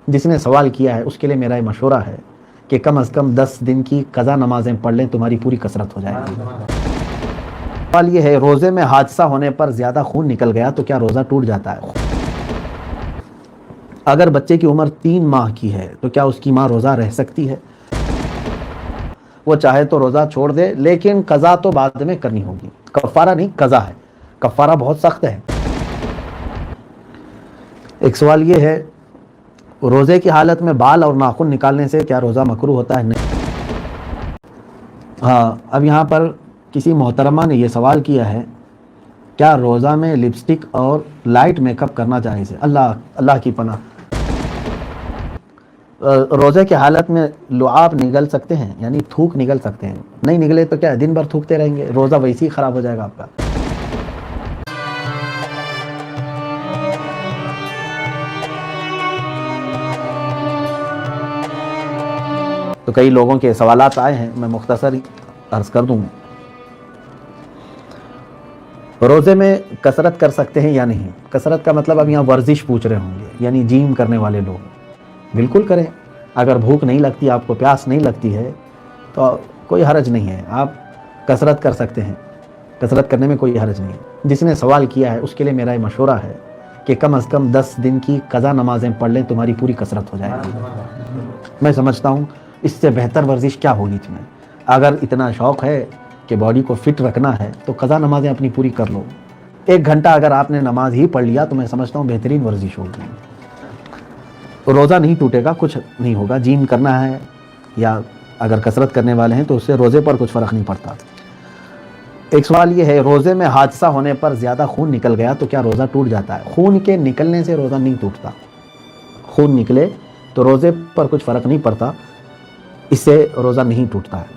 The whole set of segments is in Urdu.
جس نے سوال کیا ہے اس کے لیے میرا یہ مشورہ ہے کہ کم از کم 10 دن کی قضا نمازیں پڑھ لیں، تمہاری پوری کثرت ہو جائے گی۔ سوال یہ ہے، روزے میں حادثہ ہونے پر زیادہ خون نکل گیا تو کیا روزہ ٹوٹ جاتا ہے؟ اگر بچے کی عمر 3 ماہ کی ہے تو کیا اس کی ماں روزہ رہ سکتی ہے؟ وہ چاہے تو روزہ چھوڑ دے، لیکن قضا تو بعد میں کرنی ہوگی، کفارہ نہیں قضا ہے، کفارہ بہت سخت ہے۔ ایک سوال یہ ہے، روزے کی حالت میں بال اور ناخن نکالنے سے کیا روزہ مکروہ ہوتا ہے؟ نہیں۔ ہاں، اب یہاں پر کسی محترمہ نے یہ سوال کیا ہے، کیا روزہ میں لپسٹک اور لائٹ میک اپ کرنا جائز ہے؟ اللہ کی پناہ۔ روزے کی حالت میں لعاب نگل سکتے ہیں، یعنی تھوک نگل سکتے ہیں، نہیں نگلے تو کیا دن بھر تھوکتے رہیں گے، روزہ ویسے ہی خراب ہو جائے گا آپ کا۔ تو کئی لوگوں کے سوالات آئے ہیں، میں مختصر عرض کر دوں۔ روزے میں کثرت کر سکتے ہیں یا نہیں؟ کثرت کا مطلب اب یہاں ورزش پوچھ رہے ہوں گے، یعنی جیم کرنے والے لوگ بالکل کریں۔ اگر بھوک نہیں لگتی، آپ کو پیاس نہیں لگتی ہے تو کوئی حرج نہیں ہے، آپ کثرت کر سکتے ہیں، کثرت کرنے میں کوئی حرج نہیں ہے۔ جس نے سوال کیا ہے اس کے لیے میرا یہ مشورہ ہے کہ کم از کم 10 دن کی قضا نمازیں پڑھ لیں، تمہاری پوری کثرت ہو جائے گی۔ میں سمجھتا ہوں اس سے بہتر ورزش کیا ہوگی تمہیں؟ اگر اتنا شوق ہے کہ باڈی کو فٹ رکھنا ہے تو قضا نمازیں اپنی پوری کر لو۔ 1 گھنٹہ اگر آپ نے نماز ہی پڑھ لیا تو میں سمجھتا ہوں بہترین ورزش ہوگی۔ روزہ نہیں ٹوٹے گا، کچھ نہیں ہوگا، جیم کرنا ہے یا اگر کثرت کرنے والے ہیں تو اس سے روزے پر کچھ فرق نہیں پڑتا۔ ایک سوال یہ ہے، روزے میں حادثہ ہونے پر زیادہ خون نکل گیا تو کیا روزہ ٹوٹ جاتا ہے؟ خون کے نکلنے سے روزہ نہیں ٹوٹتا، خون نکلے تو روزے پر کچھ فرق نہیں پڑتا، اس سے روزہ نہیں ٹوٹتا ہے۔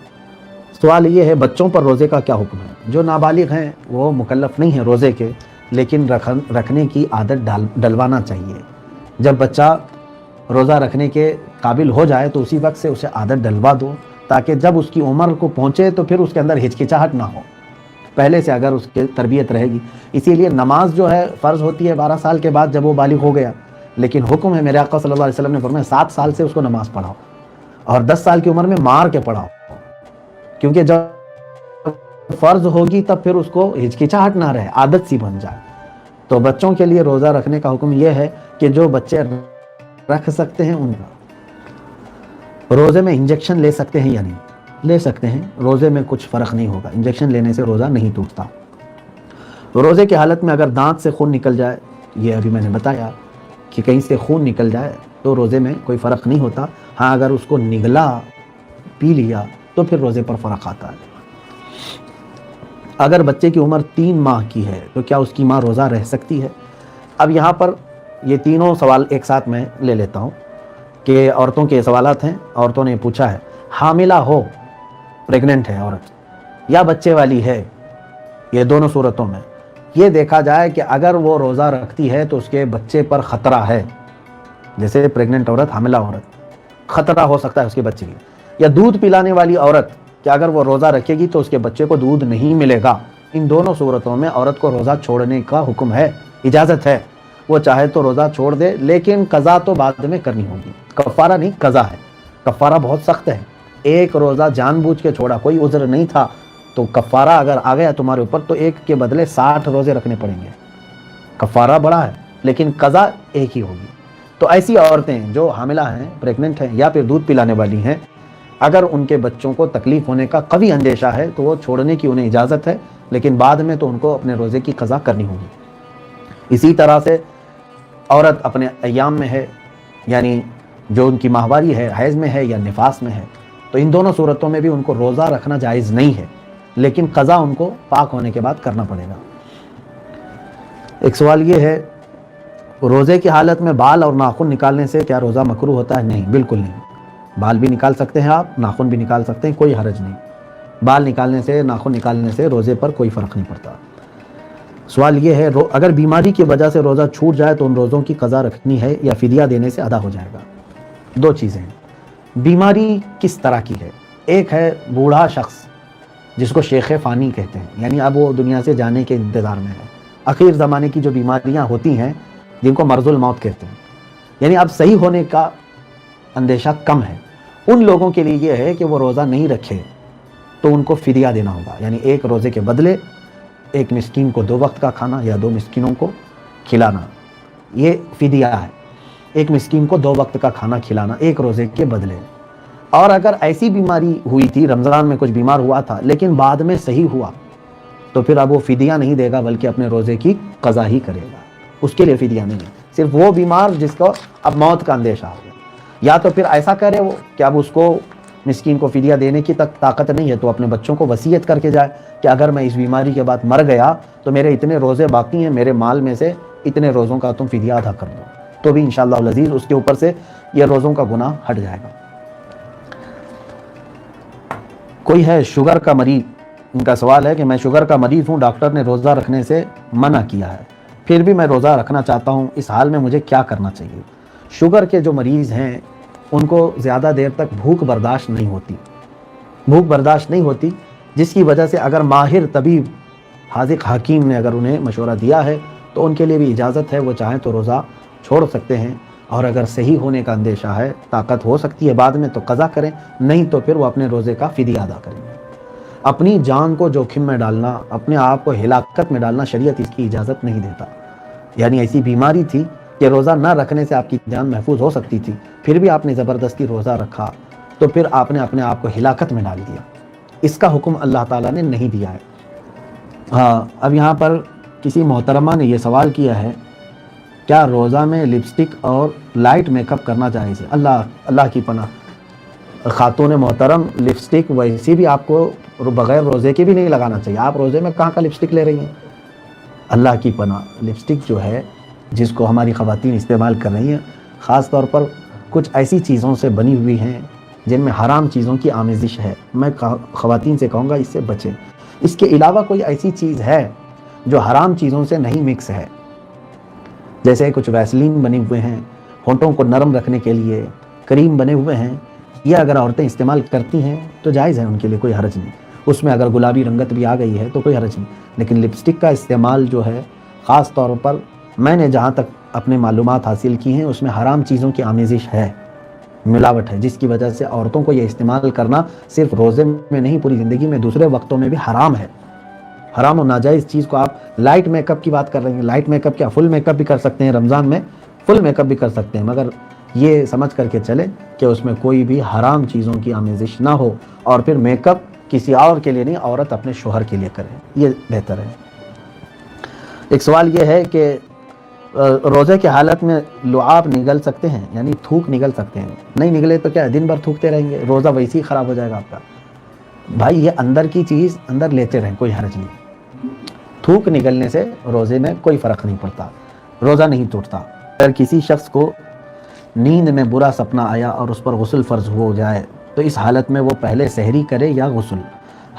سوال یہ ہے، بچوں پر روزے کا کیا حکم ہے؟ جو نابالغ ہیں وہ مکلف نہیں ہیں روزے کے، لیکن رکھنے کی عادت ڈلوانا چاہیے۔ جب بچہ روزہ رکھنے کے قابل ہو جائے تو اسی وقت سے اسے عادت ڈلوا دو، تاکہ جب اس کی عمر کو پہنچے تو پھر اس کے اندر ہچکچاہٹ نہ ہو، پہلے سے اگر اس کی تربیت رہے گی۔ اسی لیے نماز جو ہے فرض ہوتی ہے 12 سال کے بعد جب وہ بالغ ہو گیا، لیکن حکم ہے، میرے آقا صلی اللہ علیہ وسلم نے فرمایا 7 سال سے اس کو نماز پڑھاؤ اور 10 سال کی عمر میں مار کے پڑھاؤ، کیونکہ جب فرض ہوگی تب پھر اس کو ہچکچاہٹ نہ رہے، عادت سی بن جائے۔ تو بچوں کے لیے روزہ رکھنے کا حکم یہ ہے کہ جو بچے رکھ سکتے ہیں ان کا۔ روزے میں انجیکشن لے سکتے ہیں یا نہیں؟ لے سکتے ہیں، روزے میں کچھ فرق نہیں ہوگا، انجیکشن لینے سے روزہ نہیں ٹوٹتا۔ روزے کی حالت میں اگر دانت سے خون نکل جائے، یہ ابھی میں نے بتایا کہ کہیں سے خون نکل جائے تو روزے میں کوئی فرق نہیں ہوتا۔ ہاں، اگر اس کو نگلا، پی لیا تو پھر روزے پر فرق آتا ہے۔ اگر بچے کی عمر 3 ماہ کی ہے تو کیا اس کی ماں روزہ رہ سکتی ہے؟ اب یہاں پر یہ تینوں سوال ایک ساتھ میں لے لیتا ہوں کہ عورتوں کے سوالات ہیں۔ عورتوں نے پوچھا ہے، حاملہ ہو، پریگننٹ ہے عورت، یا بچے والی ہے، یہ دونوں صورتوں میں یہ دیکھا جائے کہ اگر وہ روزہ رکھتی ہے تو اس کے بچے پر خطرہ ہے، جیسے پریگننٹ عورت، حاملہ عورت، خطرہ ہو سکتا ہے اس کے بچے کی، یا دودھ پلانے والی عورت کہ اگر وہ روزہ رکھے گی تو اس کے بچے کو دودھ نہیں ملے گا۔ ان دونوں صورتوں میں عورت کو روزہ چھوڑنے کا حکم ہے، اجازت ہے، وہ چاہے تو روزہ چھوڑ دے، لیکن قضا تو بعد میں کرنی ہوگی، کفارہ نہیں قضا ہے، کفارہ بہت سخت ہے۔ ایک روزہ جان بوجھ کے چھوڑا، کوئی عذر نہیں تھا، تو کفارہ اگر آ گیا تمہارے اوپر تو ایک کے بدلے 60 روزے رکھنے پڑیں گے۔ کفارہ بڑا ہے لیکن قضا ایک ہی ہوگی۔ تو ایسی عورتیں جو حاملہ ہیں، پریگننٹ ہیں، یا پھر دودھ پلانے والی ہیں، اگر ان کے بچوں کو تکلیف ہونے کا قوی اندیشہ ہے تو وہ چھوڑنے کی انہیں اجازت ہے، لیکن بعد میں تو ان کو اپنے روزے کی قضا کرنی ہوگی۔ اسی طرح سے عورت اپنے ایام میں ہے، یعنی جو ان کی ماہواری ہے، حیض میں ہے یا نفاس میں ہے، تو ان دونوں صورتوں میں بھی ان کو روزہ رکھنا جائز نہیں ہے، لیکن قضا ان کو پاک ہونے کے بعد کرنا پڑے گا۔ ایک سوال یہ ہے، روزے کی حالت میں بال اور ناخن نکالنے سے کیا روزہ مکروہ ہوتا ہے؟ نہیں، بالکل نہیں۔ بال بھی نکال سکتے ہیں آپ، ناخن بھی نکال سکتے ہیں، کوئی حرج نہیں۔ بال نکالنے سے، ناخن نکالنے سے روزے پر کوئی فرق نہیں پڑتا۔ سوال یہ ہے، اگر بیماری کی وجہ سے روزہ چھوٹ جائے تو ان روزوں کی قضا رکھنی ہے یا فدیہ دینے سے ادا ہو جائے گا؟ دو چیزیں ہیں۔ بیماری کس طرح کی ہے؟ ایک ہے بوڑھا شخص جس کو شیخ فانی کہتے ہیں، یعنی اب وہ دنیا سے جانے کے انتظار میں ہے، اخیر زمانے کی جو بیماریاں ہوتی ہیں جن کو مرض الموت کہتے ہیں، یعنی اب صحیح ہونے کا اندیشہ کم ہے۔ ان لوگوں کے لیے یہ ہے کہ وہ روزہ نہیں رکھے تو ان کو فدیہ دینا ہوگا، یعنی ایک روزے کے بدلے ایک مسکین کو 2 وقت کا کھانا یا 2 مسکینوں کو کھلانا، یہ فدیہ ہے۔ ایک مسکین کو 2 وقت کا کھانا کھلانا ایک روزے کے بدلے۔ اور اگر ایسی بیماری ہوئی تھی، رمضان میں کچھ بیمار ہوا تھا لیکن بعد میں صحیح ہوا، تو پھر اب وہ فدیہ نہیں دے گا بلکہ اپنے روزے کی قضا ہی کرے گا، اس کے لیے فدیہ نہیں ہے۔ صرف وہ بیمار جس کو اب موت کا اندیشہ ہو گیا، یا تو پھر ایسا کرے وہ کہ اب اس کو مسکین کو فدیہ دینے کی تک طاقت نہیں ہے، تو اپنے بچوں کو وصیت کر کے جائے کہ اگر میں اس بیماری کے بعد مر گیا تو میرے اتنے روزے باقی ہیں، میرے مال میں سے اتنے روزوں کا تم فدیہ ادا کر دو، تو بھی انشاءاللہ العزیز اس کے اوپر سے یہ روزوں کا گناہ ہٹ جائے گا۔ کوئی ہے شوگر کا مریض، ان کا سوال ہے کہ میں شوگر کا مریض ہوں، ڈاکٹر نے روزہ رکھنے سے منع کیا ہے، پھر بھی میں روزہ رکھنا چاہتا ہوں، اس حال میں مجھے کیا کرنا چاہیے؟ شوگر کے جو مریض ہیں ان کو زیادہ دیر تک بھوک برداشت نہیں ہوتی، جس کی وجہ سے اگر ماہر طبیب حاذق حکیم نے اگر انہیں مشورہ دیا ہے تو ان کے لیے بھی اجازت ہے، وہ چاہیں تو روزہ چھوڑ سکتے ہیں، اور اگر صحیح ہونے کا اندیشہ ہے، طاقت ہو سکتی ہے بعد میں تو قضا کریں، نہیں تو پھر وہ اپنے روزے کا فدیہ ادا کریں گے۔ اپنی جان کو جوخم میں ڈالنا، اپنے آپ کو ہلاکت میں ڈالنا شریعت اس کی اجازت نہیں دیتا۔ یعنی ایسی بیماری تھی کہ روزہ نہ رکھنے سے آپ کی جان محفوظ ہو سکتی تھی، پھر بھی آپ نے زبردستی روزہ رکھا تو پھر آپ نے اپنے آپ کو ہلاکت میں ڈال دیا، اس کا حکم اللہ تعالیٰ نے نہیں دیا ہے۔ ہاں، اب یہاں پر کسی محترمہ نے یہ سوال کیا ہے، کیا روزہ میں لپسٹک اور لائٹ میک اپ کرنا جائز ہے؟ اللہ کی پناہ خاتون محترم، لپسٹک ویسی بھی آپ کو بغیر روزے کے بھی نہیں لگانا چاہیے، آپ روزے میں کہاں کا لپسٹک لے رہی ہیں؟ اللہ کی پناہ، لپسٹک جو ہے جس کو ہماری خواتین استعمال کر رہی ہیں، خاص طور پر کچھ ایسی چیزوں سے بنی ہوئی ہیں جن میں حرام چیزوں کی آمیزش ہے، میں خواتین سے کہوں گا اس سے بچیں۔ اس کے علاوہ کوئی ایسی چیز ہے جو حرام چیزوں سے نہیں مکس ہے، جیسے کچھ ویسلین بنے ہوئے ہیں ہونٹوں کو نرم رکھنے کے لیے، کریم بنے ہوئے ہیں، یہ اگر عورتیں استعمال کرتی ہیں تو جائز ہے، ان کے لیے کوئی حرج نہیں، اس میں اگر گلابی رنگت بھی آ گئی ہے تو کوئی حرج نہیں۔ لیکن لپسٹک کا استعمال جو ہے، خاص طور پر میں نے جہاں تک اپنے معلومات حاصل کی ہیں، اس میں حرام چیزوں کی آمیزش ہے، ملاوٹ ہے، جس کی وجہ سے عورتوں کو یہ استعمال کرنا صرف روزے میں نہیں، پوری زندگی میں دوسرے وقتوں میں بھی حرام ہے۔ حرام و ناجائز چیز کو آپ لائٹ میک اپ کی بات کر رہے ہیں، لائٹ میک اپ کیا فل میک اپ بھی کر سکتے ہیں، رمضان میں فل میک اپ بھی کر سکتے ہیں، مگر یہ سمجھ کر کے چلیں کہ اس میں کوئی بھی حرام چیزوں کی آمیزش نہ ہو، اور پھر میک اپ کسی اور کے لیے نہیں، عورت اپنے شوہر کے لیے کرے، یہ بہتر ہے۔ ایک سوال یہ ہے کہ روزے کے حالت میں لعاب نگل سکتے ہیں، یعنی تھوک نگل سکتے ہیں؟ نہیں نگلے تو کیا دن بھر تھوکتے رہیں گے، روزہ ویسے ہی خراب ہو جائے گا آپ کا۔ بھائی یہ اندر کی چیز اندر لیتے رہیں، کوئی حرج نہیں، تھوک نگلنے سے روزے میں کوئی فرق نہیں پڑتا، روزہ نہیں ٹوٹتا۔ اگر کسی شخص کو نیند میں برا سپنا آیا اور اس پر غسل فرض ہو جائے تو اس حالت میں وہ پہلے سحری کرے یا غسل؟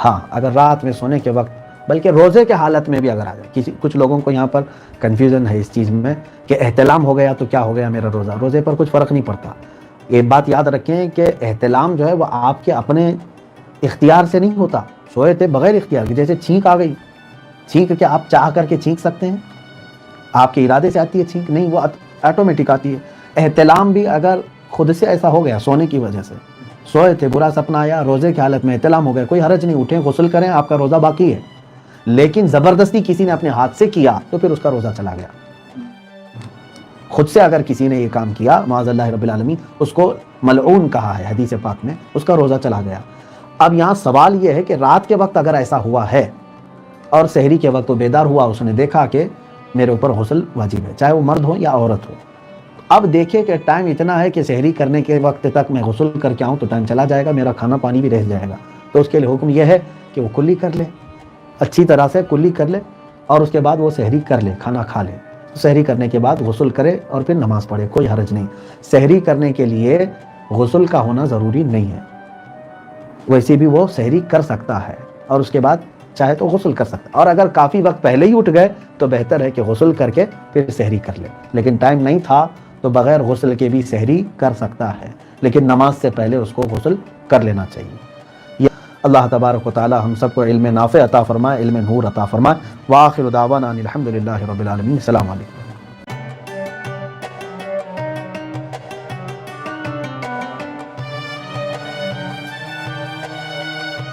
ہاں، اگر رات میں سونے کے وقت، بلکہ روزے کے حالت میں بھی اگر آ جائے، کچھ لوگوں کو یہاں پر کنفیوژن ہے اس چیز میں کہ احتلام ہو گیا تو کیا ہو گیا میرا روزہ، روزے پر کچھ فرق نہیں پڑتا۔ یہ بات یاد رکھیں کہ احتلام جو ہے وہ آپ کے اپنے اختیار سے نہیں ہوتا، سوئے تھے بغیر اختیار کے، جیسے چھینک آ گئی، چھینک کیا آپ چاہ کر کے چھینک سکتے ہیں؟ آپ کے ارادے سے آتی ہے چھینک؟ نہیں، وہ آٹومیٹک آتی ہے۔ احتلام بھی اگر خود سے ایسا ہو گیا، سونے کی وجہ سے سوئے تھے، برا سپنا آیا، روزے کی حالت میں احتلام ہو گیا، کوئی حرج نہیں، اٹھیں غسل کریں، آپ کا روزہ باقی ہے۔ لیکن زبردستی کسی نے اپنے ہاتھ سے کیا تو پھر اس کا روزہ چلا گیا۔ خود سے اگر کسی نے یہ کام کیا، معاذ اللہ رب العالمین، اس کو ملعون کہا ہے حدیث پاک میں، اس کا روزہ چلا گیا۔ اب یہاں سوال یہ ہے کہ رات کے وقت اگر ایسا ہوا ہے اور سحری کے وقت وہ بیدار ہوا، اس نے دیکھا کہ میرے اوپر غسل واجب ہے، چاہے وہ مرد ہو یا عورت ہو، اب دیکھے کہ ٹائم اتنا ہے کہ سحری کرنے کے وقت تک میں غسل کر کے آؤں تو ٹائم چلا جائے گا، میرا کھانا پانی بھی رہ جائے گا، تو اس کے لیے حکم یہ ہے کہ وہ کلی کر لے، اچھی طرح سے کلی کر لے، اور اس کے بعد وہ سحری کر لے، کھانا کھا لے، سحری کرنے کے بعد غسل کرے اور پھر نماز پڑھے، کوئی حرج نہیں۔ سحری کرنے کے لیے غسل کا ہونا ضروری نہیں ہے، ویسے بھی وہ سحری کر سکتا ہے اور اس کے بعد چاہے تو غسل کر سکتا ہے، اور اگر کافی وقت پہلے ہی اٹھ گئے تو بہتر ہے کہ غسل کر کے پھر سحری کر لے، لیکن ٹائم نہیں تھا تو بغیر غسل کے بھی سحری کر سکتا ہے، لیکن نماز سے پہلے اس کو غسل کر لینا چاہیے۔ اللہ تبارک و تعالی ہم سب کو علم نافع عطا فرمائے، علم نور عطا فرمائے۔ وآخر دعوانا ان الحمد للہ رب العالمین۔ السلام علیکم۔